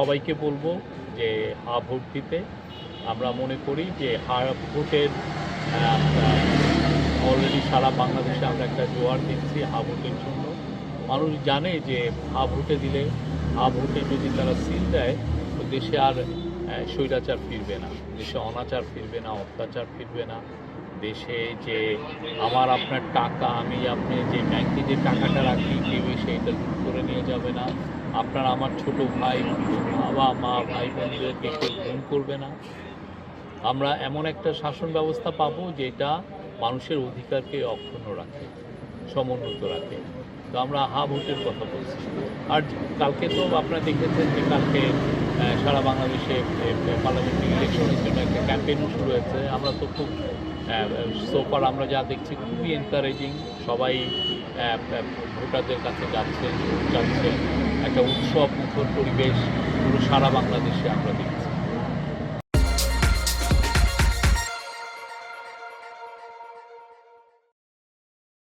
সবাইকে বলবো যে হা ভোট দিতে। আমরা মনে করি যে হা ভোটের অলরেডি সারা বাংলাদেশে আমরা একটা জোয়ার দেখছি হা ভোটের জন্য। মানুষ জানে যে হা ভোটে দিলে, হা ভোটে যদি তারা সিল দেয় তো দেশে আর স্বৈরাচার ফিরবে না, দেশে অনাচার ফিরবে না, অত্যাচার ফিরবে না। দেশে যে আমার আপনার টাকা, আমি আপনি যে ব্যাংকে যে টাকাটা রাখি কেউ এসে এটা লুট করে নিয়ে যাবে না। আপনার আমার ছোট ভাই, বাবা মা, ভাই বোনদেরকে কেউ খুন করবে না। আমরা এমন একটা শাসন ব্যবস্থা পাবো যেটা মানুষের অধিকারকে অক্ষুণ্ণ রাখে, সমুন্নত রাখে। তো আমরা হা ভোটের কথা বলছি। আর কালকে তো আপনারা দেখেছেন যে কালকে সারা বাংলাদেশে পার্লামেন্টারি ইলেকশনের জন্য একটা ক্যাম্পেইনও শুরু হয়েছে। আমরা তো খুব সোফার আমরা যা দেখছি খুবই এনকারেজিং। সবাই ভোটারদের কাছে যাচ্ছেন, ভোট চাচ্ছেন। একটা উৎসব মুখর পরিবেশ পুরো সারা বাংলাদেশে আমরা দেখি।